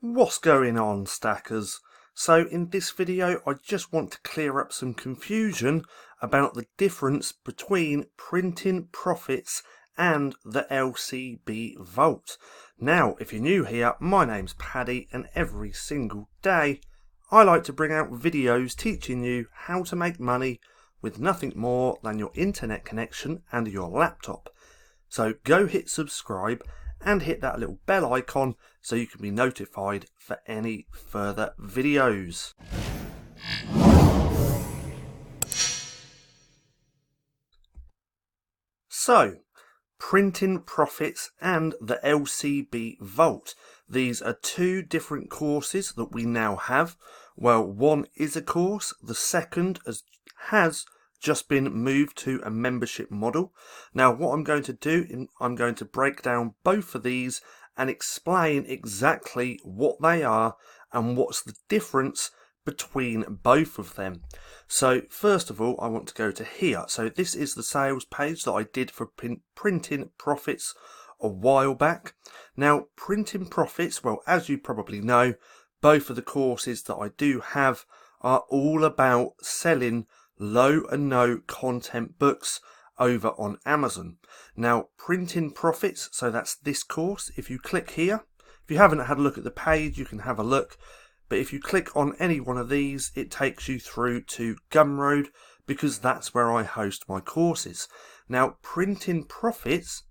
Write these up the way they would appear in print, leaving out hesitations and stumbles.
What's going on, stackers? So in this video I just want to clear up some confusion about the difference between PrintinProfits and the LCBvault. Now if you're new here, my name's Paddy and every single day I like to bring out videos teaching you how to make money with nothing more than your internet connection and your laptop. So go hit subscribe and hit that little bell icon so you can be notified for any further videos. So, PrintinProfits and the LCBvault. These are two different courses that we now have. Well, one is a course, the second has just been moved to a membership model. Now what I'm going to do, I'm going to break down both of these and explain exactly what they are and what's the difference between both of them. So first of all I want to go to here. So this is the sales page that I did for PrintinProfits a while back. Now PrintinProfits, well, as you probably know, both of the courses that I do have are all about selling low and no content books over on Amazon. Now PrintinProfits, so that's this course. If you click here, if you haven't had a look at the page, you can have a look, but if you click on any one of these it takes you through to Gumroad, because that's where I host my courses. Now PrintinProfits,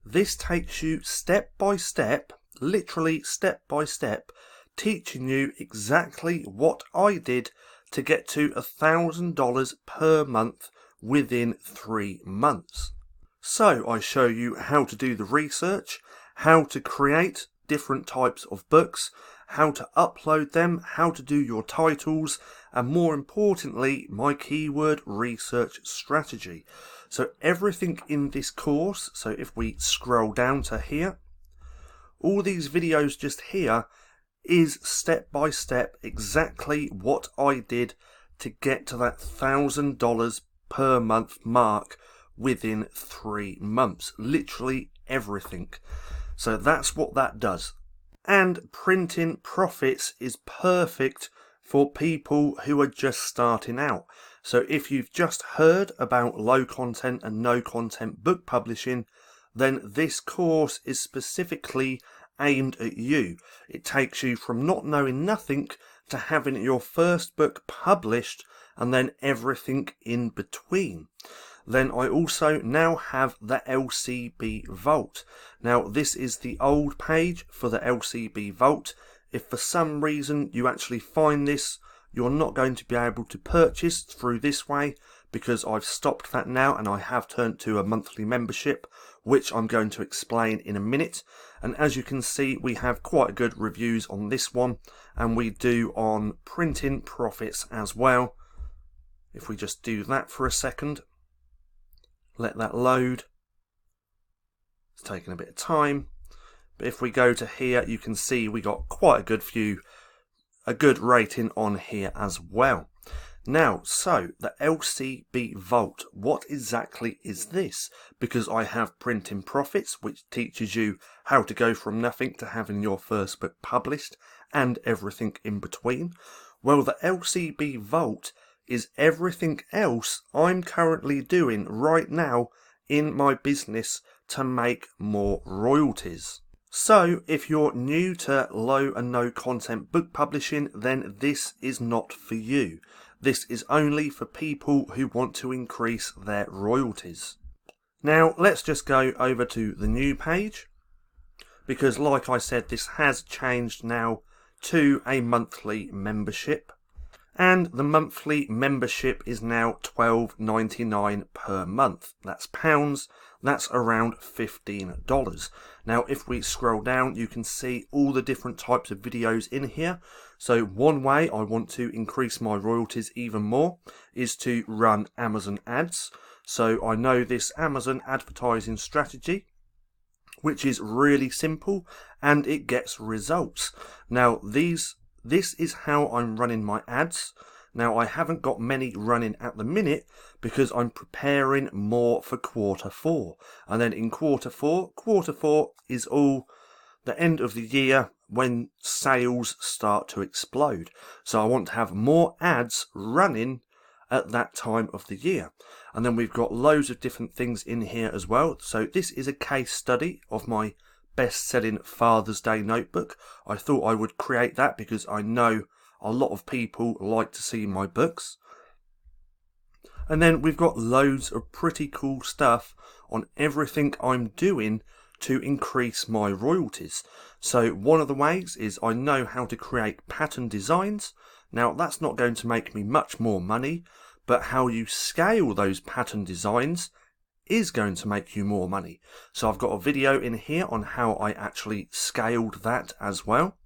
this takes you step by step, literally step by step, teaching you exactly what I did to get to $1,000 per month within 3 months. So I show you how to do the research, how to create different types of books, how to upload them, how to do your titles, and more importantly, my keyword research strategy. So everything in this course, so if we scroll down to here, all these videos just here is step by step exactly what I did to get to that $1,000 per month mark within 3 months. Literally everything. So that's what that does. And PrintinProfits is perfect for people who are just starting out. So if you've just heard about low content and no content book publishing, then this course is specifically aimed at you. It takes you from not knowing nothing to having your first book published and then everything in between. Then I also now have the LCBvault. Now this is the old page for the LCBvault. If for some reason you actually find this, you're not going to be able to purchase through this way, because I've stopped that now and I have turned to a monthly membership, which I'm going to explain in a minute. And as you can see, we have quite good reviews on this one, and we do on PrintinProfits as well. If we just do that for a second, let that load. It's taking a bit of time, but if we go to here, you can see we got quite a good rating on here as well. Now, so the LCBvault, what exactly is this? Because I have PrintinProfits, which teaches you how to go from nothing to having your first book published and everything in between. Well, the LCBvault is everything else I'm currently doing right now in my business to make more royalties. So if you're new to low and no content book publishing, then this is not for you. This is only for people who want to increase their royalties. Now let's just go over to the new page, because like I said, this has changed now to a monthly membership, and the monthly membership is now $12.99 per month. That's pounds. That's around $15. Now if we scroll down, you can see all the different types of videos in here. So one way I want to increase my royalties even more is to run Amazon ads. So I know this Amazon advertising strategy, which is really simple and it gets results. Now this is how I'm running my ads. Now I haven't got many running at the minute because I'm preparing more for quarter 4. And then in quarter 4 is all the end of the year when sales start to explode. So I want to have more ads running at that time of the year. And then we've got loads of different things in here as well. So this is a case study of my best-selling Father's Day notebook. I thought I would create that because I know a lot of people like to see my books. And then we've got loads of pretty cool stuff on everything I'm doing to increase my royalties. So one of the ways is I know how to create pattern designs. Now that's not going to make me much more money, but how you scale those pattern designs is going to make you more money. So I've got a video in here on how I actually scaled that as well.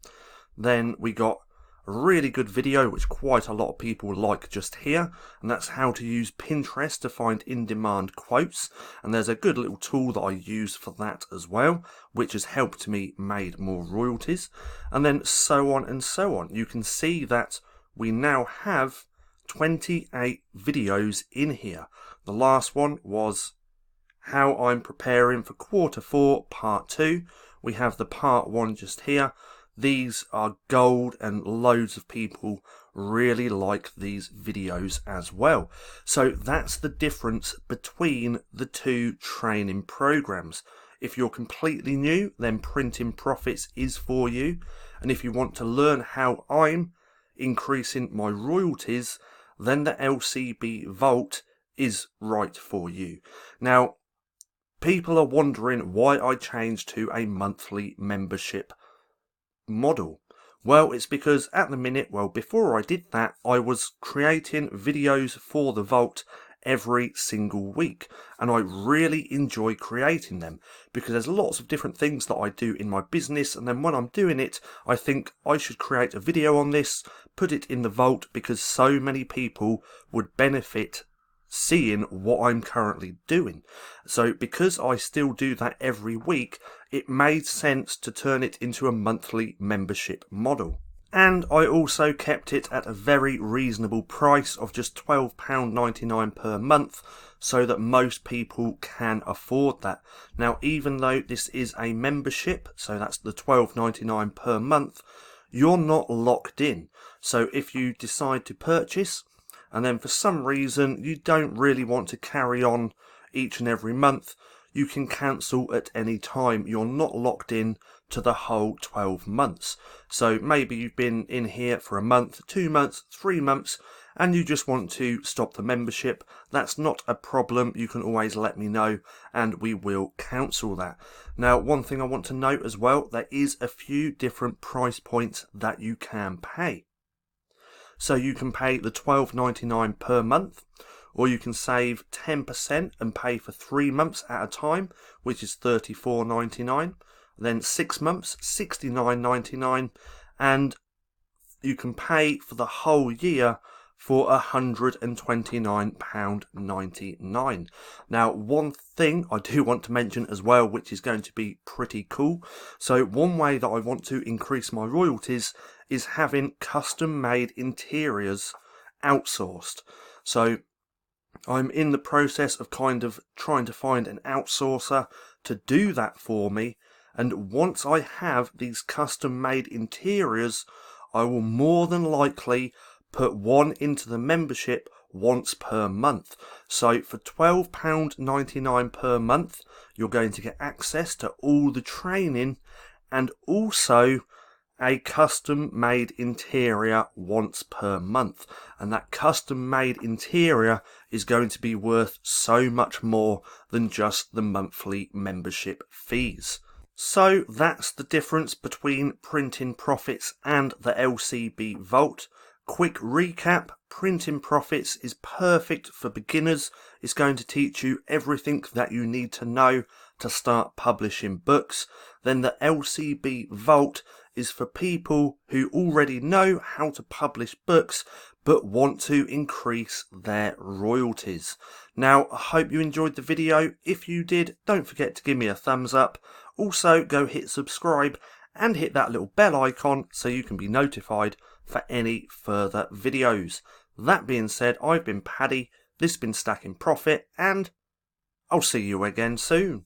Then we got a really good video which quite a lot of people like just here, and that's how to use Pinterest to find in-demand quotes, and there's a good little tool that I use for that as well, which has helped me make more royalties, and then so on and so on. You can see that we now have 28 videos in here. The last one was how I'm preparing for Q4 Part 2. We have the Part 1 just here. These are gold and loads of people really like these videos as well. So that's the difference between the two training programs. If you're completely new, then PrintinProfits is for you. And if you want to learn how I'm increasing my royalties, then the LCBvault is right for you. Now, people are wondering why I changed to a monthly membership model. Well, it's because at the minute, before I did that, I was creating videos for the Vault every single week, and I really enjoy creating them because there's lots of different things that I do in my business, and then when I'm doing it, I think I should create a video on this, put it in the Vault, because so many people would benefit seeing what I'm currently doing. So because I still do that every week, it made sense to turn it into a monthly membership model. And I also kept it at a very reasonable price of just £12.99 per month, so that most people can afford that. Now, even though this is a membership, so that's the £12.99 per month, you're not locked in. So if you decide to purchase, and then for some reason you don't really want to carry on each and every month, you can cancel at any time. You're not locked in to the whole 12 months. So maybe you've been in here for a month, 2 months, 3 months, and you just want to stop the membership. That's not a problem. You can always let me know and we will cancel that. Now, one thing I want to note as well, there is a few different price points that you can pay. So you can pay the £12.99 per month, or you can save 10% and pay for 3 months at a time, which is £34.99. Then 6 months, £69.99, and you can pay for the whole year for £129.99. Now, one thing I do want to mention as well, which is going to be pretty cool. So one way that I want to increase my royalties is having custom-made interiors outsourced. So I'm in the process of kind of trying to find an outsourcer to do that for me. And once I have these custom-made interiors, I will more than likely put one into the membership once per month. So for £12.99 per month, you're going to get access to all the training and also a custom-made interior once per month. And that custom-made interior is going to be worth so much more than just the monthly membership fees. So that's the difference between PrintinProfits and the LCBvault. Quick recap, PrintinProfits is perfect for beginners. It's going to teach you everything that you need to know to start publishing books. Then the LCBvault is for people who already know how to publish books but want to increase their royalties. Now, I hope you enjoyed the video. If you did, don't forget to give me a thumbs up. Also, go hit subscribe and hit that little bell icon so you can be notified for any further videos. That being said, I've been Paddy, this has been StackinProfit, and I'll see you again soon.